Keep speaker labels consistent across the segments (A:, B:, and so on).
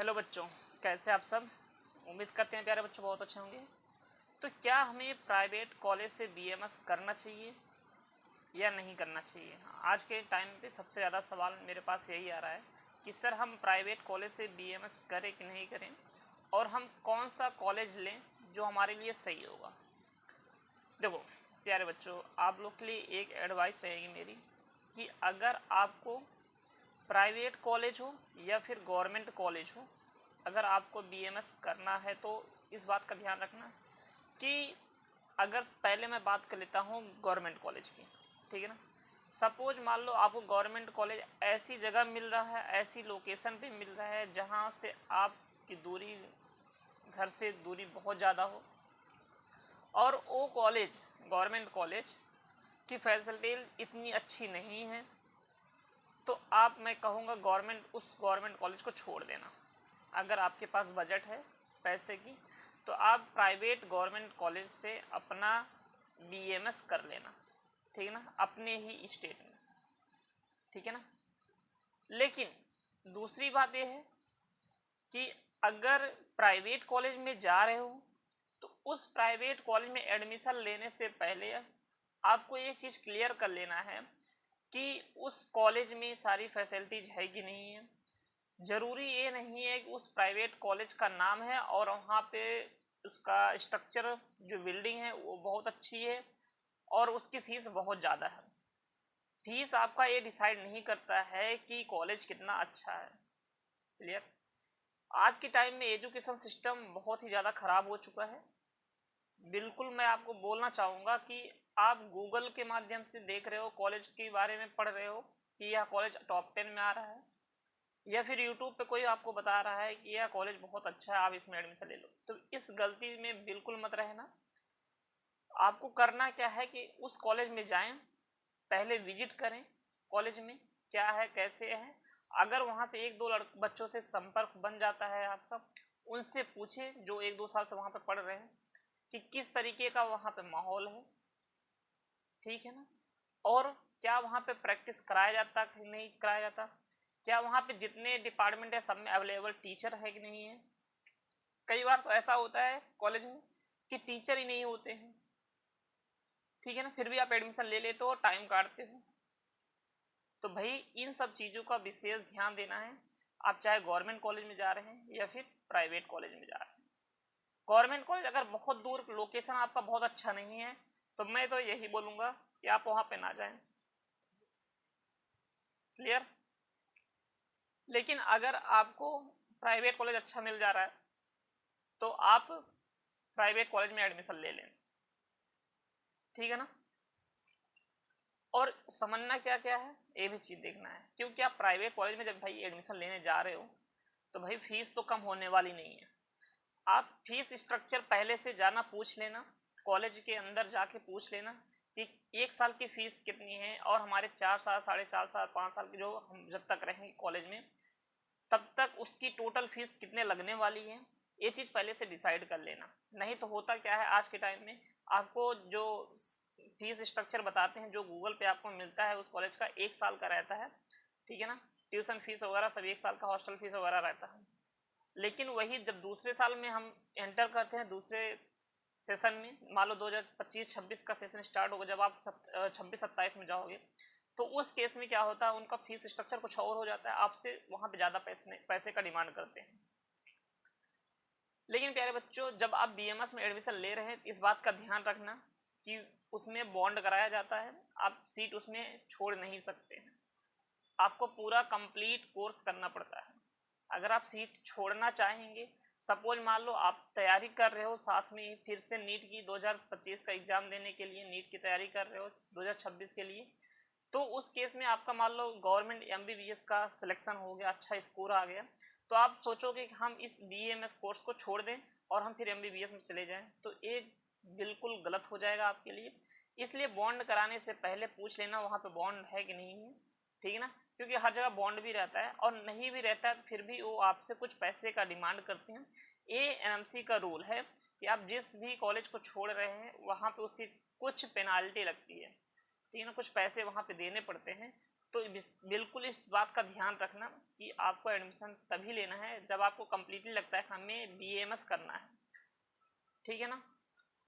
A: Hello बच्चों, कैसे आप सब। उम्मीद करते हैं प्यारे बच्चों बहुत अच्छे होंगे। तो क्या हमें प्राइवेट कॉलेज से बीएमएस करना चाहिए या नहीं करना चाहिए? आज के टाइम पे सबसे ज़्यादा सवाल मेरे पास यही आ रहा है कि सर हम प्राइवेट कॉलेज से बीएमएस करें कि नहीं करें, और हम कौन सा कॉलेज लें जो हमारे लिए सही होगा। देखो प्यारे बच्चों, आप लोग के लिए एक एडवाइस रहेगी मेरी कि अगर आपको प्राइवेट कॉलेज हो या फिर गवर्नमेंट कॉलेज हो, अगर आपको बीएमएस करना है तो इस बात का ध्यान रखना कि अगर पहले मैं बात कर लेता हूँ गवर्नमेंट कॉलेज की, ठीक है ना। सपोज मान लो आपको गवर्नमेंट कॉलेज ऐसी जगह मिल रहा है, ऐसी लोकेशन पे मिल रहा है जहाँ से आपकी दूरी, घर से दूरी बहुत ज़्यादा हो, और वो कॉलेज गवर्नमेंट कॉलेज की फैसिलिटी इतनी अच्छी नहीं है, तो मैं कहूँगा उस गवर्नमेंट कॉलेज को छोड़ देना। अगर आपके पास बजट है पैसे की तो आप प्राइवेट गवर्नमेंट कॉलेज से अपना बीएमएस कर लेना, ठीक है ना, अपने ही स्टेट में, ठीक है ना। लेकिन दूसरी बात यह है कि अगर प्राइवेट कॉलेज में जा रहे हो तो उस प्राइवेट कॉलेज में एडमिशन लेने से पहले आपको ये चीज़ क्लियर कर लेना है कि उस कॉलेज में सारी फैसिलिटीज है कि नहीं है। ज़रूरी ये नहीं है कि उस प्राइवेट कॉलेज का नाम है और वहाँ पे उसका स्ट्रक्चर, जो बिल्डिंग है वो बहुत अच्छी है और उसकी फ़ीस बहुत ज़्यादा है। फीस आपका ये डिसाइड नहीं करता है कि कॉलेज कितना अच्छा है। क्लियर। आज के टाइम में एजुकेशन सिस्टम बहुत ही ज़्यादा ख़राब हो चुका है। बिल्कुल मैं आपको बोलना चाहूँगा कि आप गूगल के माध्यम से देख रहे हो, कॉलेज के बारे में पढ़ रहे हो कि यह कॉलेज टॉप 10 में आ रहा है, या फिर यूट्यूब पे कोई आपको बता रहा है कि यह कॉलेज बहुत अच्छा है, आप इसमें एडमिशन ले लो, तो इस गलती में बिल्कुल मत रहना। आपको करना क्या है कि उस कॉलेज में जाएं, पहले विजिट करें कॉलेज में क्या है कैसे है। अगर वहाँ से एक दो बच्चों से संपर्क बन जाता है आपका, उनसे पूछें जो एक दो साल से वहाँ पे पढ़ रहे हैं कि किस तरीके का वहाँ पे माहौल है, ठीक है ना, और क्या वहाँ पे प्रैक्टिस कराया जाता कि नहीं कराया जाता, क्या वहाँ पे जितने डिपार्टमेंट है सब में अवेलेबल टीचर है कि नहीं है। कई बार तो ऐसा होता है कॉलेज में कि टीचर ही नहीं होते हैं, ठीक है ना, फिर भी आप एडमिशन ले लेते हो, टाइम काटते हो। तो भाई इन सब चीज़ों का विशेष ध्यान देना है, आप चाहे गवर्नमेंट कॉलेज में जा रहे हैं या फिर प्राइवेट कॉलेज में जा रहे हैं। गवर्नमेंट कॉलेज अगर बहुत दूर, लोकेशन आपका बहुत अच्छा नहीं है, तो मैं तो यही बोलूँगा कि आप वहाँ पे ना जाएं। क्लियर। लेकिन अगर आपको प्राइवेट कॉलेज अच्छा मिल जा रहा है तो आप प्राइवेट कॉलेज में एडमिशन ले लें, ठीक है ना। और समझना क्या क्या है ये भी चीज़ देखना है, क्योंकि आप प्राइवेट कॉलेज में जब भाई एडमिशन लेने जा रहे हो तो भाई फीस तो कम होने वाली नहीं है। आप फीस स्ट्रक्चर पहले से जाना, पूछ लेना, कॉलेज के अंदर जाके पूछ लेना कि एक साल की फ़ीस कितनी है, और हमारे 4 साल, 4.5 साल, 5 साल की जो हम जब तक रहेंगे कॉलेज में तब तक उसकी टोटल फीस कितने लगने वाली है, ये चीज़ पहले से डिसाइड कर लेना। नहीं तो होता क्या है आज के टाइम में, आपको जो फीस स्ट्रक्चर बताते हैं जो गूगल पे आपको मिलता है उस कॉलेज का 1 साल का रहता है, ठीक है ना, ट्यूशन फीस वगैरह सब 1 साल का, हॉस्टल फीस वगैरह रहता है। लेकिन वही जब दूसरे साल में हम एंटर करते हैं, दूसरे सेशन में, मान लो 2025-26 का सेशन स्टार्ट होगा, जब आप 26-27 में जाओगे तो उस केस में क्या होता है, उनका फीस स्ट्रक्चर कुछ और हो जाता है, आपसे वहाँ पे ज़्यादा पैसे का डिमांड करते हैं। लेकिन प्यारे बच्चों, जब आप बीएमएस में एडमिशन ले रहे हैं तो इस बात का ध्यान रखना कि उसमें बॉन्ड कराया जाता है, आप सीट उसमें छोड़ नहीं सकते हैं, आपको पूरा कंप्लीट कोर्स करना पड़ता है। अगर आप सीट छोड़ना चाहेंगे, सपोज मान लो आप तैयारी कर रहे हो साथ में फिर से नीट की 2025 का एग्ज़ाम देने के लिए, नीट की तैयारी कर रहे हो 2026 के लिए, तो उस केस में आपका मान लो गवर्नमेंट एमबीबीएस का सिलेक्शन हो गया, अच्छा स्कोर आ गया, तो आप सोचोगे कि हम इस बीएमएस कोर्स को छोड़ दें और हम फिर एमबीबीएस में चले जाएं, तो ये बिल्कुल गलत हो जाएगा आपके लिए। इसलिए बॉन्ड कराने से पहले पूछ लेना वहाँ पे बॉन्ड है कि नहीं है, ठीक है ना, क्योंकि हर जगह बॉन्ड भी रहता है और नहीं भी रहता है तो फिर भी वो आपसे कुछ पैसे का डिमांड करते हैं। ये एनएमसी का रूल है कि आप जिस भी कॉलेज को छोड़ रहे हैं वहाँ पे उसकी कुछ पेनाल्टी लगती है, ठीक है ना, कुछ पैसे वहाँ पे देने पड़ते हैं। तो बिल्कुल इस बात का ध्यान रखना कि आपको एडमिशन तभी लेना है जब आपको कम्प्लीटली लगता है कि हमें BAMS करना है, ठीक है ना।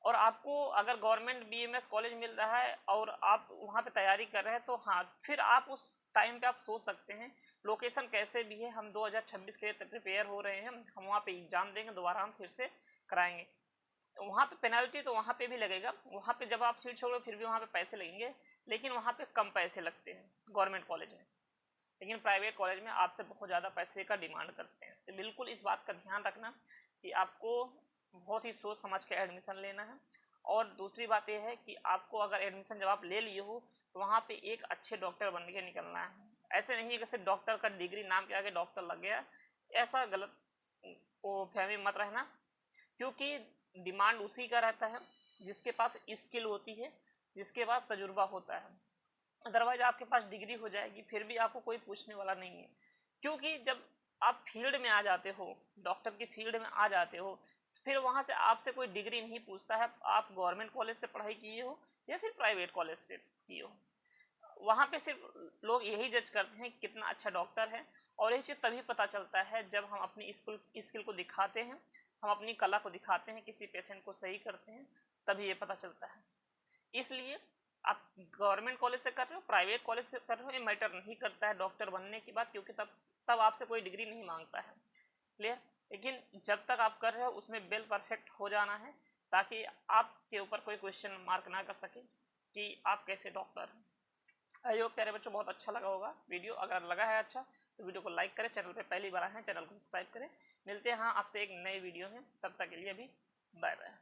A: और आपको अगर गवर्नमेंट BAMS कॉलेज मिल रहा है और आप वहाँ पे तैयारी कर रहे हैं तो हाँ, फिर आप उस टाइम पे आप सोच सकते हैं लोकेशन कैसे भी है, हम 2026 के लिए प्रिपेयर हो रहे हैं, हम वहाँ पे एग्जाम देंगे, दोबारा हम फिर से कराएंगे। वहाँ पे पेनल्टी तो वहाँ पे भी लगेगा, वहाँ पे जब आप सीट छोड़ो फिर भी वहाँ पे पैसे लगेंगे, लेकिन वहाँ पे कम पैसे लगते हैं गवर्नमेंट कॉलेज में, लेकिन प्राइवेट कॉलेज में आपसे बहुत ज़्यादा पैसे का डिमांड करते हैं। तो बिल्कुल इस बात का ध्यान रखना कि आपको बहुत ही सोच समझ के एडमिशन लेना है। और दूसरी बात यह है कि आपको अगर एडमिशन जब आप ले लिए हो तो वहाँ पे एक अच्छे डॉक्टर बन के निकलना है। ऐसे नहीं कि सिर्फ डॉक्टर का डिग्री नाम के आगे डॉक्टर लग गया, ऐसा गलत वो फहमी मत रहना, क्योंकि डिमांड उसी का रहता है जिसके पास स्किल होती है, जिसके पास तजुर्बा होता है। अदरवाइज आपके पास डिग्री हो जाएगी फिर भी आपको कोई पूछने वाला नहीं है, क्योंकि जब आप फील्ड में आ जाते हो, डॉक्टर की फील्ड में आ जाते हो, फिर वहां से आपसे कोई डिग्री नहीं पूछता है आप गवर्नमेंट कॉलेज से पढ़ाई किए हो या फिर प्राइवेट कॉलेज से किए हो। वहां पे सिर्फ लोग यही जज करते हैं कितना अच्छा डॉक्टर है, और यही चीज़ तभी पता चलता है जब हम अपनी स्किल को दिखाते हैं, हम अपनी कला को दिखाते हैं, किसी पेशेंट को सही करते हैं, तभी ये पता चलता है। इसलिए आप गवर्नमेंट कॉलेज से कर रहे हो, प्राइवेट कॉलेज से कर रहे हो, ये मैटर नहीं करता है डॉक्टर बनने की बात, क्योंकि तब आपसे कोई डिग्री नहीं मांगता है, क्लियर। लेकिन जब तक आप कर रहे हो उसमें बिल परफेक्ट हो जाना है, ताकि आपके ऊपर कोई क्वेश्चन मार्क ना कर सके कि आप कैसे डॉक्टर हैं। आई होप प्यारे बच्चों बहुत अच्छा लगा होगा वीडियो, अगर लगा है अच्छा तो वीडियो को लाइक करें, चैनल पे पहली बार आए हैं चैनल को सब्सक्राइब करें। मिलते हैं हाँ आपसे एक नए वीडियो में, तब तक के लिए अभी बाय बाय।